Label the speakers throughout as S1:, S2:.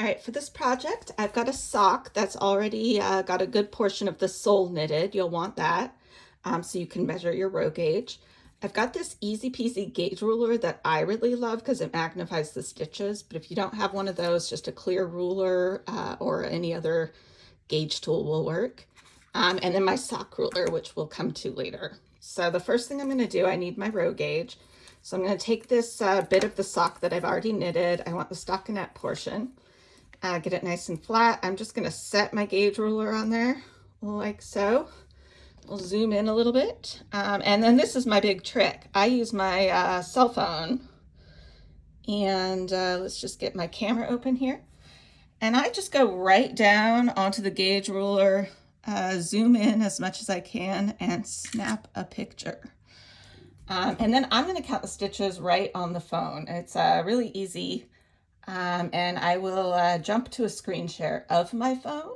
S1: All right, for this project, I've got a sock that's already got a good portion of the sole knitted. You'll want that so you can measure your row gauge. I've got this easy peasy gauge ruler that I really love because it magnifies the stitches. But if you don't have one of those, just a clear ruler or any other gauge tool will work. And then my sock ruler, which we'll come to later. So the first thing I'm going to do, I need my row gauge. So I'm going to take this bit of the sock that I've already knitted. I want the stockinette portion. Get it nice and flat. I'm just going to set my gauge ruler on there like so. We'll zoom in a little bit. And then this is my big trick. I use my cell phone, and let's just get my camera open here. And I just go right down onto the gauge ruler, zoom in as much as I can, and snap a picture. And then I'm going to count the stitches right on the phone. It's really easy. And I will jump to a screen share of my phone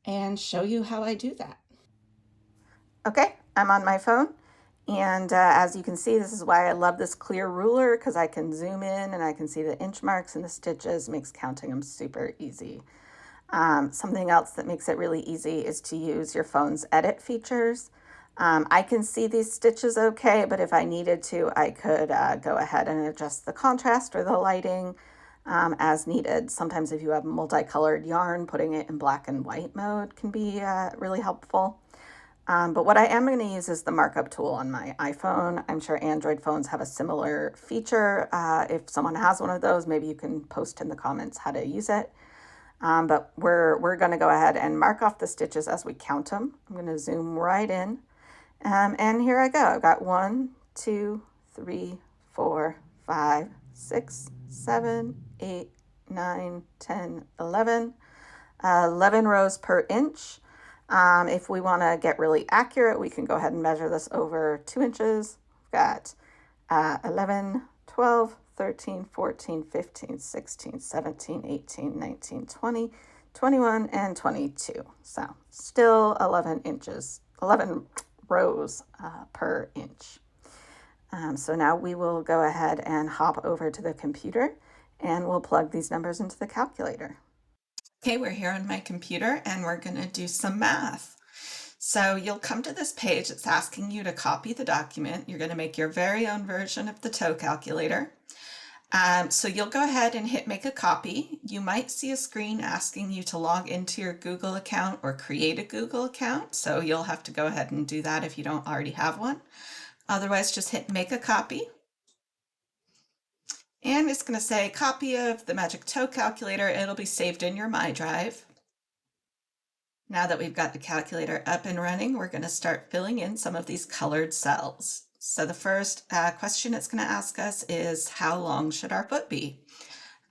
S1: and show you how I do that. Okay, I'm on my phone. And as you can see, this is why I love this clear ruler, because I can zoom in and I can see the inch marks and the stitches. Makes counting them super easy. Something else that makes it really easy is to use your phone's edit features. I can see these stitches okay, but if I needed to, I could go ahead and adjust the contrast or the lighting as needed. Sometimes if you have multicolored yarn, putting it in black and white mode can be really helpful. But what I am going to use is the markup tool on my iPhone. I'm sure Android phones have a similar feature. If someone has one of those, maybe you can post in the comments how to use it. But we're going to go ahead and mark off the stitches as we count them. I'm going to zoom right in. And here I go. I've got 1, 2, 3, 4, 5, 6, 7, 8, 9, 10, 11. 11 rows per inch. If we want to get really accurate, we can go ahead and measure this over 2 inches. We've got 11, 12, 13, 14, 15, 16, 17, 18, 19, 20, 21, and 22. So still 11 inches, 11 rows per inch. So now we will go ahead and hop over to the computer and we'll plug these numbers into the calculator. Okay, we're here on my computer and we're going to do some math. So you'll come to this page. It's asking you to copy the document. You're going to make your very own version of the toe calculator. So you'll go ahead and hit make a copy. You might see a screen asking you to log into your Google account or create a Google account. So you'll have to go ahead and do that if you don't already have one. Otherwise, just hit make a copy. And it's going to say copy of the Magic Toe Calculator. It'll be saved in your My Drive. Now that we've got the calculator up and running, we're going to start filling in some of these colored cells. So the first question it's going to ask us is, how long should our foot be?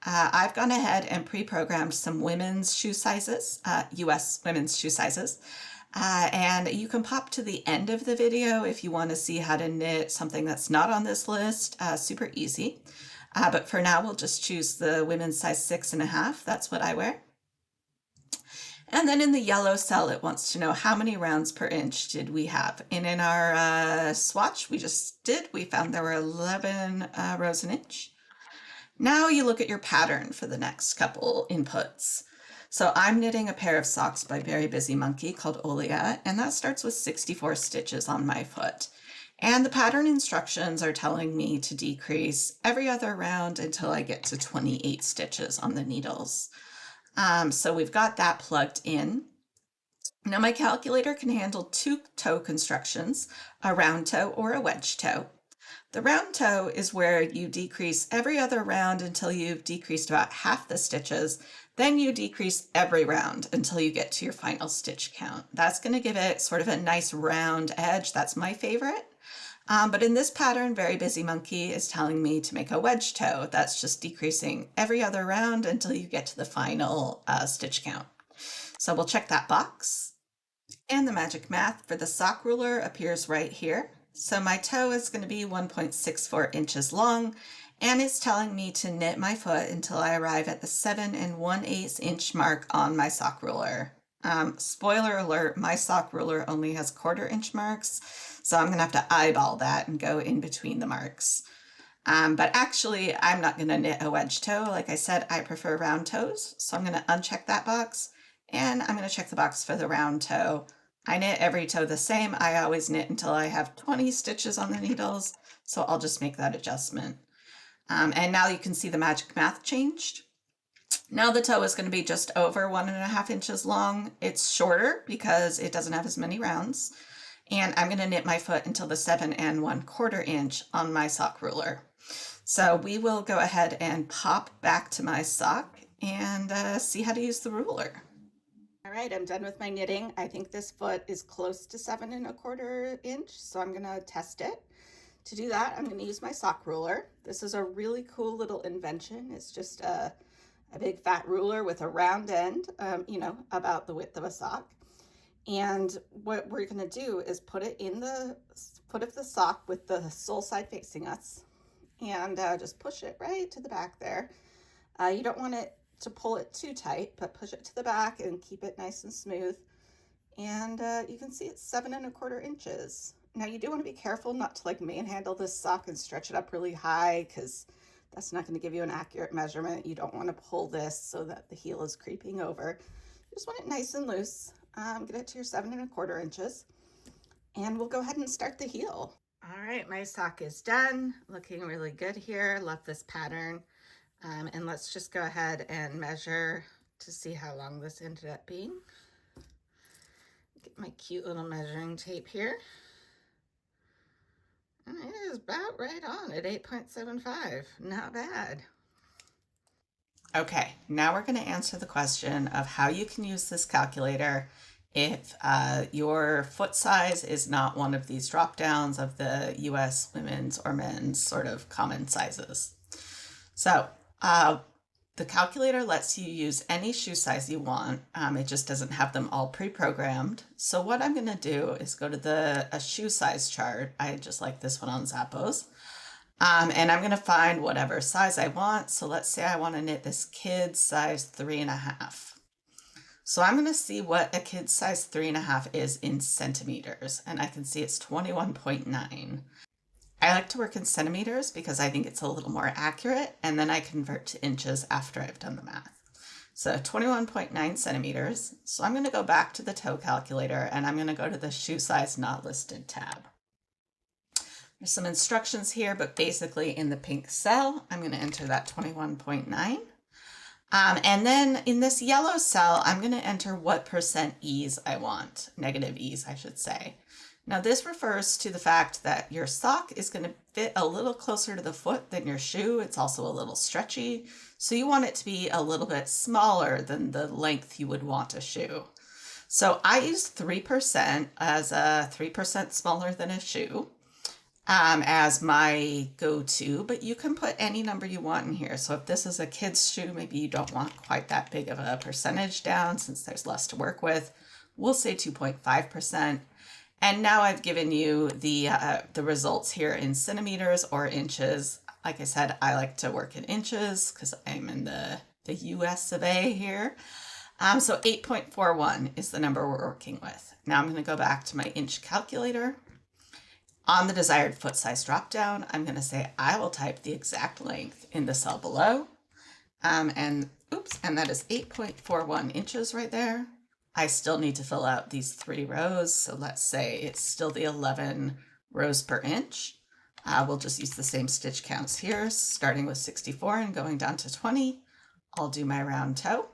S1: I've gone ahead and pre-programmed some women's shoe sizes, US women's shoe sizes. And you can pop to the end of the video if you want to see how to knit something that's not on this list. Super easy. But for now, we'll just choose the women's size 6.5. That's what I wear. And then in the yellow cell, it wants to know how many rounds per inch did we have. And in our swatch we just did, we found there were 11 rows an inch. Now you look at your pattern for the next couple inputs. So I'm knitting a pair of socks by Very Busy Monkey called Olia, and that starts with 64 stitches on my foot. And the pattern instructions are telling me to decrease every other round until I get to 28 stitches on the needles. So we've got that plugged in. Now my calculator can handle 2 toe constructions, a round toe or a wedge toe. The round toe is where you decrease every other round until you've decreased about half the stitches. Then you decrease every round until you get to your final stitch count. That's going to give it sort of a nice round edge. That's my favorite. But in this pattern, Very Busy Monkey is telling me to make a wedge toe. That's just decreasing every other round until you get to the final stitch count. So we'll check that box. And the magic math for the sock ruler appears right here. So my toe is going to be 1.64 inches long, and it's telling me to knit my foot until I arrive at the 7 1/8 inch mark on my sock ruler. Spoiler alert, my sock ruler only has 1/4 inch marks, so I'm going to have to eyeball that and go in between the marks. But actually, I'm not going to knit a wedge toe. Like I said, I prefer round toes. So I'm going to uncheck that box, and I'm going to check the box for the round toe. I knit every toe the same. I always knit until I have 20 stitches on the needles. So I'll just make that adjustment. And now you can see the magic math changed. Now the toe is going to be just over 1.5 inches long. It's shorter because it doesn't have as many rounds. And I'm going to knit my foot until the 7¼ inch on my sock ruler. So we will go ahead and pop back to my sock and see how to use the ruler. All right, I'm done with my knitting. I think this foot is close to 7¼ inch, so I'm going to test it. To do that, I'm going to use my sock ruler. This is a really cool little invention. It's just a big fat ruler with a round end, about the width of a sock. And what we're going to do is put it in the foot of the sock with the sole side facing us, and just push it right to the back there. You don't want it to pull it too tight, but push it to the back and keep it nice and smooth. And you can see it's 7¼ inches. Now you do want to be careful not to like manhandle this sock and stretch it up really high, because that's not going to give you an accurate measurement. You don't want to pull this so that the heel is creeping over. You just want it nice and loose. Get it to your 7¼ inches, and we'll go ahead and start the heel. All right, my sock is done. Looking really good here. Love this pattern. And let's just go ahead and measure to see how long this ended up being. Get my cute little measuring tape here. And it is about right on at 8.75. Not bad. Okay, now we're going to answer the question of how you can use this calculator if your foot size is not one of these drop downs of the US women's or men's sort of common sizes. So the calculator lets you use any shoe size you want. It just doesn't have them all pre-programmed. So what I'm going to do is go to a shoe size chart. I just like this one on Zappos. And I'm going to find whatever size I want. So let's say I want to knit this kid's size 3.5. So I'm going to see what a kid's size 3.5 is in centimeters. And I can see it's 21.9. I like to work in centimeters because I think it's a little more accurate, and then I convert to inches after I've done the math. So 21.9 centimeters. So I'm going to go back to the toe calculator, and I'm going to go to the shoe size not listed tab. There's some instructions here, but basically in the pink cell, I'm going to enter that 21.9. And then in this yellow cell, I'm going to enter what percent ease I want, negative ease, I should say. Now this refers to the fact that your sock is going to fit a little closer to the foot than your shoe. It's also a little stretchy, so you want it to be a little bit smaller than the length you would want a shoe. So I use 3% as a 3% smaller than a shoe as my go-to, but you can put any number you want in here. So if this is a kid's shoe, maybe you don't want quite that big of a percentage down since there's less to work with. We'll say 2.5%. And now I've given you the results here in centimeters or inches. Like I said, I like to work in inches because I'm in the US of A here. So 8.41 is the number we're working with. Now I'm going to go back to my inch calculator. On the desired foot size dropdown, I'm going to say I will type the exact length in the cell below. And that is 8.41 inches right there. I still need to fill out these 3 rows. So let's say it's still the 11 rows per inch. We'll just use the same stitch counts here, starting with 64 and going down to 20. I'll do my round toe.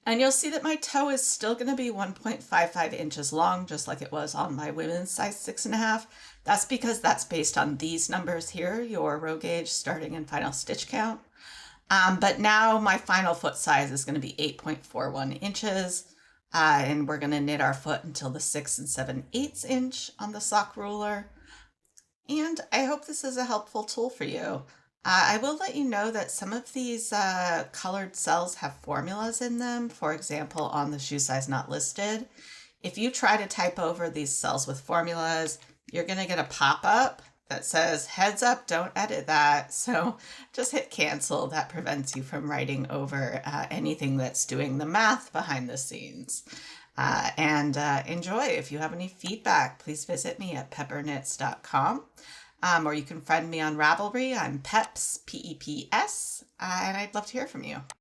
S1: And you'll see that my toe is still going to be 1.55 inches long, just like it was on my women's size 6.5. That's because that's based on these numbers here, your row gauge, starting and final stitch count. But now my final foot size is going to be 8.41 inches. And we're going to knit our foot until the 6 7/8 inch on the sock ruler. And I hope this is a helpful tool for you. I will let you know that some of these colored cells have formulas in them. For example, on the shoe size not listed, if you try to type over these cells with formulas, you're going to get a pop-up that says, heads up, don't edit that. So just hit cancel. That prevents you from writing over anything that's doing the math behind the scenes. And enjoy. If you have any feedback, please visit me at pepperknits.com. Or you can friend me on Ravelry. I'm Peps, P-E-P-S, and I'd love to hear from you.